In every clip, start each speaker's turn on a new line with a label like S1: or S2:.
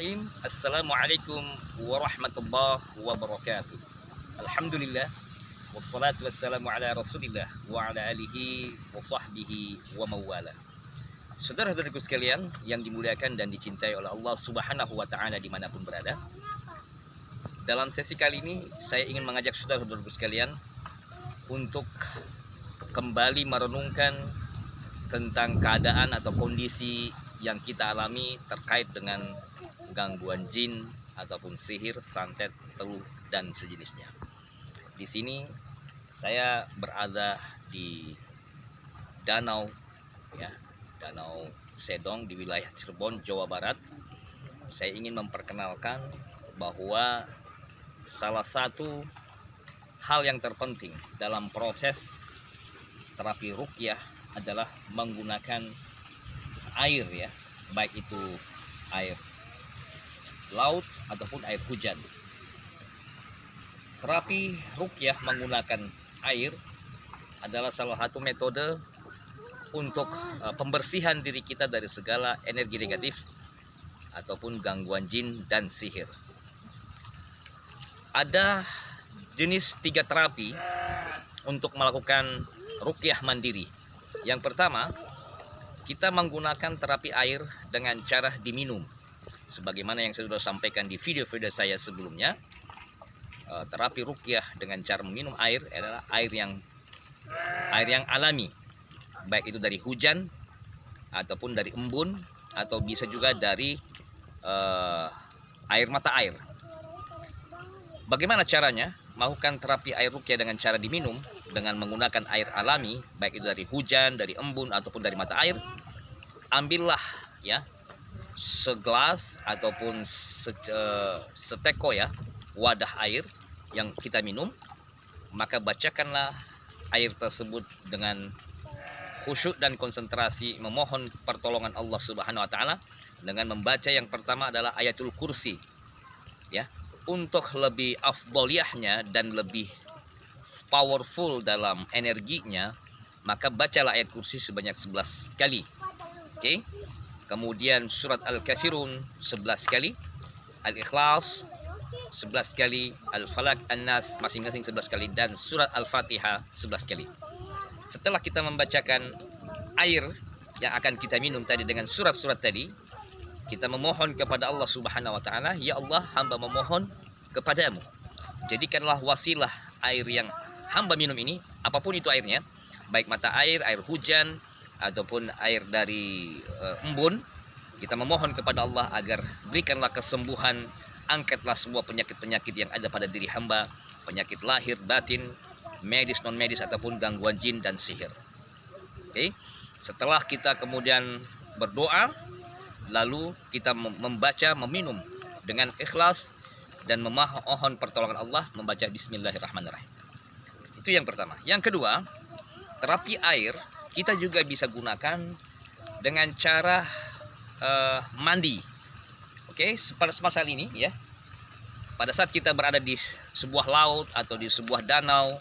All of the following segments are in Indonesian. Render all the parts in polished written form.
S1: Bismillahirrahmanirrahim. Assalamualaikum warahmatullahi wabarakatuh. Alhamdulillah. Wassalatu wassalamu ala rasulillah wa ala alihi wa sahbihi wa mawala. Saudara-saudaraku sekalian yang dimuliakan dan dicintai oleh Allah subhanahu wa ta'ala dimanapun berada, dalam sesi kali ini saya ingin mengajak saudara-saudaraku sekalian untuk kembali merenungkan tentang keadaan atau kondisi yang kita alami terkait dengan gangguan jin ataupun sihir, santet, teluh dan sejenisnya. Di sini saya berada di Danau Sedong di wilayah Cirebon, Jawa Barat. Saya ingin memperkenalkan bahwa salah satu hal yang terpenting dalam proses terapi ruqyah adalah menggunakan air, ya, baik itu air laut ataupun air hujan. Terapi ruqyah menggunakan air adalah salah satu metode untuk pembersihan diri kita dari segala energi negatif ataupun gangguan jin dan sihir. Ada jenis 3 terapi untuk melakukan ruqyah mandiri. Yang pertama, kita menggunakan terapi air dengan cara diminum. Sebagaimana yang saya sudah sampaikan di video-video saya sebelumnya, terapi ruqyah dengan cara meminum air adalah air yang alami, baik itu dari hujan ataupun dari embun atau bisa juga dari air mata air. Bagaimana caranya melakukan terapi air ruqyah dengan cara diminum dengan menggunakan air alami, baik itu dari hujan, dari embun ataupun dari mata air? Ambillah, ya, segelas ataupun seteko, ya, wadah air yang kita minum, maka bacakanlah air tersebut dengan khusyuk dan konsentrasi memohon pertolongan Allah Subhanahu wa taala dengan membaca yang pertama adalah ayatul kursi, ya. Untuk lebih afdoliyahnya dan lebih powerful dalam energinya, maka bacalah ayat kursi sebanyak 11 kali. Oke. Kemudian surat Al-Kafirun 11 kali, Al-Ikhlas 11 kali, Al-Falaq, An-Nas masing-masing 11 kali, dan surat Al-Fatihah 11 kali. Setelah kita membacakan air yang akan kita minum tadi dengan surat-surat tadi, kita memohon kepada Allah Subhanahu wa taala, ya Allah, hamba memohon kepadamu, jadikanlah wasilah air yang hamba minum ini, apapun itu airnya, baik mata air, air hujan ataupun air dari embun. Kita memohon kepada Allah agar berikanlah kesembuhan, angkatlah semua penyakit-penyakit yang ada pada diri hamba, penyakit lahir, batin, medis, non medis ataupun gangguan jin dan sihir. Oke. Setelah kita kemudian berdoa, lalu kita meminum dengan ikhlas dan memohon pertolongan Allah, membaca Bismillahirrahmanirrahim. Itu yang pertama. Yang kedua, terapi air kita juga bisa gunakan dengan cara mandi. Oke, semisal ini, ya. Pada saat kita berada di sebuah laut atau di sebuah danau,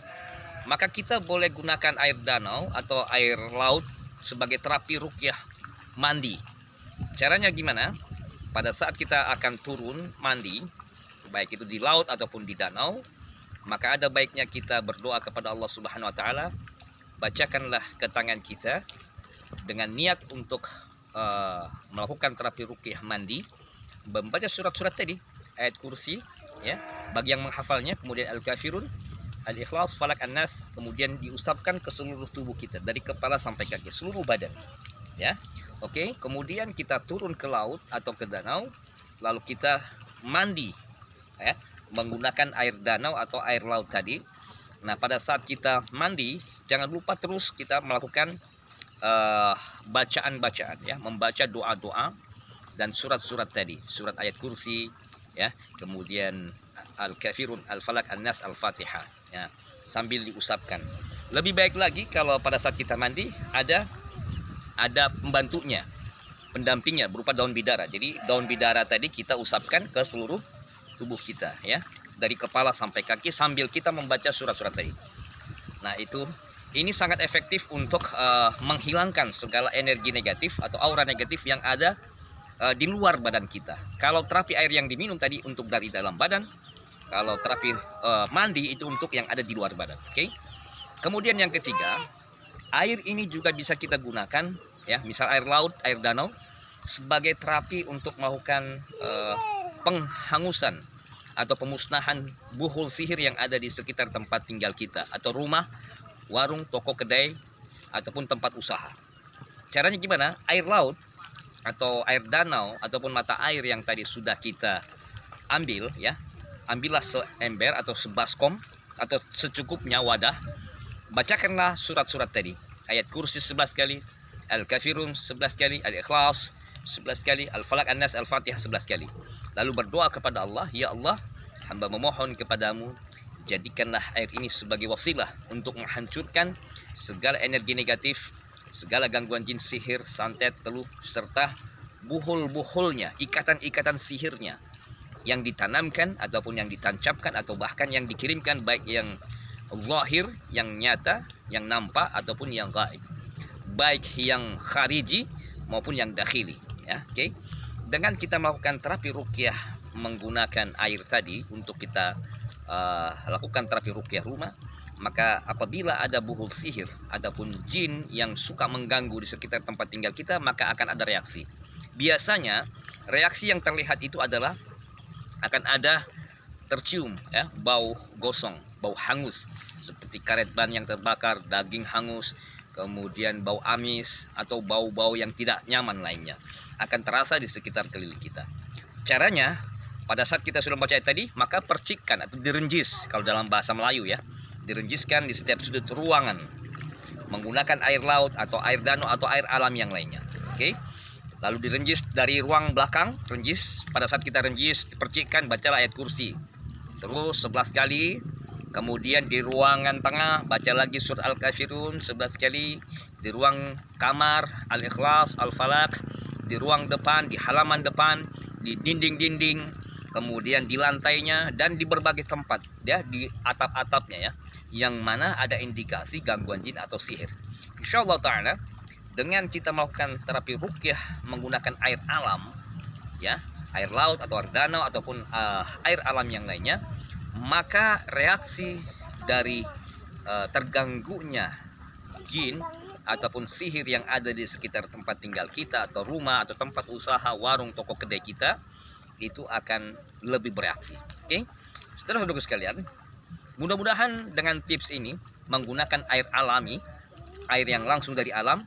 S1: maka kita boleh gunakan air danau atau air laut sebagai terapi ruqyah mandi. Caranya gimana? Pada saat kita akan turun mandi, baik itu di laut ataupun di danau, maka ada baiknya kita berdoa kepada Allah Subhanahu wa taala. Bacakanlah ke tangan kita dengan niat untuk melakukan terapi ruqyah mandi, membaca surat-surat tadi, ayat kursi, ya, bagi yang menghafalnya, kemudian Al-Kafirun, Al-Ikhlas, Falaq, An-Nas, kemudian diusapkan ke seluruh tubuh kita dari kepala sampai kaki, seluruh badan, ya. Oke, kemudian kita turun ke laut atau ke danau, lalu kita mandi, ya, menggunakan air danau atau air laut tadi. Nah, pada saat kita mandi, jangan lupa terus kita melakukan bacaan-bacaan, ya, membaca doa-doa dan surat-surat tadi, surat ayat kursi, ya, kemudian Al-Kafirun, Al-Falaq, An-Nas, Al-Fatihah, ya, sambil diusapkan. Lebih baik lagi kalau pada saat kita mandi ada pembantunya, pendampingnya berupa daun bidara. Jadi daun bidara tadi kita usapkan ke seluruh tubuh kita, ya, dari kepala sampai kaki sambil kita membaca surat-surat tadi. Nah, ini sangat efektif untuk menghilangkan segala energi negatif atau aura negatif yang ada di luar badan kita. Kalau terapi air yang diminum tadi untuk dari dalam badan, kalau terapi mandi itu untuk yang ada di luar badan. Oke. Kemudian yang ketiga, air ini juga bisa kita gunakan, ya, misal air laut, air danau, sebagai terapi untuk melakukan penghangusan atau pemusnahan buhul sihir yang ada di sekitar tempat tinggal kita, atau rumah, warung, toko, kedai, ataupun tempat usaha. Caranya gimana? Air laut atau air danau ataupun mata air yang tadi sudah kita ambil, ya, ambillah seember atau sebaskom atau secukupnya wadah. Bacakanlah surat-surat tadi, ayat kursi 11 kali, Al-Kafirun 11 kali, Al-Ikhlas 11 kali, Al-Falaq, An-Nas, Al-Fatihah 11 kali. Lalu berdoa kepada Allah, ya Allah, hamba memohon kepadamu, jadikanlah air ini sebagai wasilah untuk menghancurkan segala energi negatif, segala gangguan jin, sihir, santet, teluh, serta buhul-buhulnya, ikatan-ikatan sihirnya yang ditanamkan ataupun yang ditancapkan atau bahkan yang dikirimkan, baik yang zahir, yang nyata, yang nampak, ataupun yang gaib, baik yang khariji maupun yang dakhili, ya. Oke. Dengan kita melakukan terapi ruqyah menggunakan air tadi untuk kita lakukan terapi ruqyah rumah, maka apabila ada buhul sihir ataupun jin yang suka mengganggu di sekitar tempat tinggal kita, maka akan ada reaksi. Biasanya reaksi yang terlihat itu adalah akan ada tercium, ya, bau gosong, bau hangus, seperti karet ban yang terbakar, daging hangus, kemudian bau amis atau bau-bau yang tidak nyaman lainnya akan terasa di sekitar keliling kita. Caranya, pada saat kita sudah membaca ayat tadi, maka percikkan atau direnjis, kalau dalam bahasa Melayu, ya, direnjiskan di setiap sudut ruangan menggunakan air laut atau air danau atau air alam yang lainnya. Oke. Lalu direnjis dari ruang belakang, renjis. Pada saat kita renjis, percikkan, bacalah ayat kursi terus 11 kali. Kemudian di ruangan tengah baca lagi surat Al-Kafirun 11 kali. Di ruang kamar Al-Ikhlas, Al-Falaq. Di ruang depan, di halaman depan, di dinding-dinding, kemudian di lantainya, dan di berbagai tempat, ya, di atap-atapnya, ya, yang mana ada indikasi gangguan jin atau sihir. Insyaallah ta'ala, dengan kita melakukan terapi ruqyah menggunakan air alam, ya, air laut atau air danau ataupun air alam yang lainnya, maka reaksi dari terganggunya jin ataupun sihir yang ada di sekitar tempat tinggal kita atau rumah atau tempat usaha, warung, toko, kedai kita itu akan lebih bereaksi. Oke, saudara-saudaraku sekalian, mudah-mudahan dengan tips ini menggunakan air alami, air yang langsung dari alam,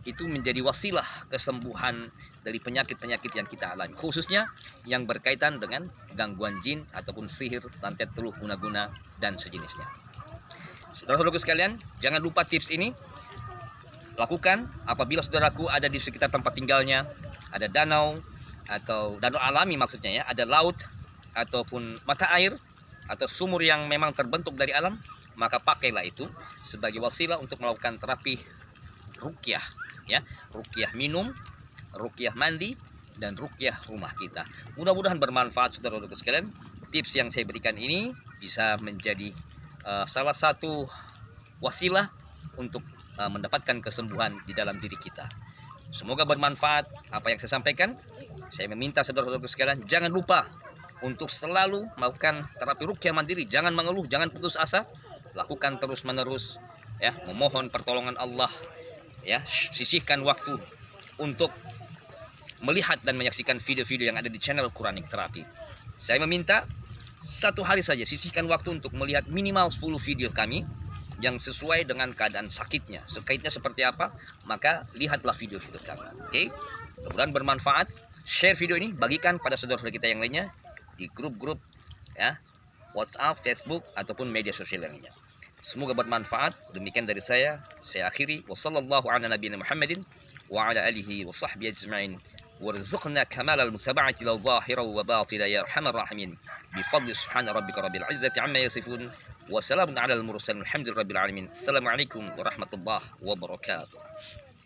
S1: itu menjadi wasilah kesembuhan dari penyakit-penyakit yang kita alami, khususnya yang berkaitan dengan gangguan jin ataupun sihir, santet, teluh, guna-guna, dan sejenisnya. Saudara-saudaraku sekalian, jangan lupa tips ini lakukan apabila saudaraku ada di sekitar tempat tinggalnya, ada danau atau danau alami maksudnya, ya, ada laut ataupun mata air atau sumur yang memang terbentuk dari alam, maka pakailah itu sebagai wasilah untuk melakukan terapi ruqyah, ya, ruqyah minum, ruqyah mandi, dan ruqyah rumah kita. Mudah-mudahan bermanfaat saudara-saudara sekalian. Tips yang saya berikan ini bisa menjadi salah satu wasilah untuk mendapatkan kesembuhan di dalam diri kita. Semoga bermanfaat apa yang saya sampaikan. Saya meminta saudara-saudara sekalian, jangan lupa untuk selalu melakukan terapi ruqyah mandiri. Jangan mengeluh, jangan putus asa. Lakukan terus-menerus, ya, memohon pertolongan Allah, ya, sisihkan waktu untuk melihat dan menyaksikan video-video yang ada di channel Quranic Therapy. Saya meminta satu hari saja sisihkan waktu untuk melihat minimal 10 video kami yang sesuai dengan keadaan sakitnya, sakitnya seperti apa, maka lihatlah video-video kami. Oke, mudah-mudahan bermanfaat. Share video ini, bagikan pada saudara-saudara kita yang lainnya di grup-grup, ya, WhatsApp, Facebook, ataupun media sosial lainnya. Semoga bermanfaat. Demikian dari saya akhiri. Wassallallahu ala nabiyina Muhammadin wa ala alihi wa sahbihi ajma'in. Warzuqna kamal al-mutaba'ati la zahira wa batila ya arhamar rahimin. Bifadli subhana rabbika rabbil izzati amma yasifun. Wa salamun ala al-mursalin. Alhamdulillahi rabbil alamin. Assalamualaikum warahmatullahi wabarakatuh.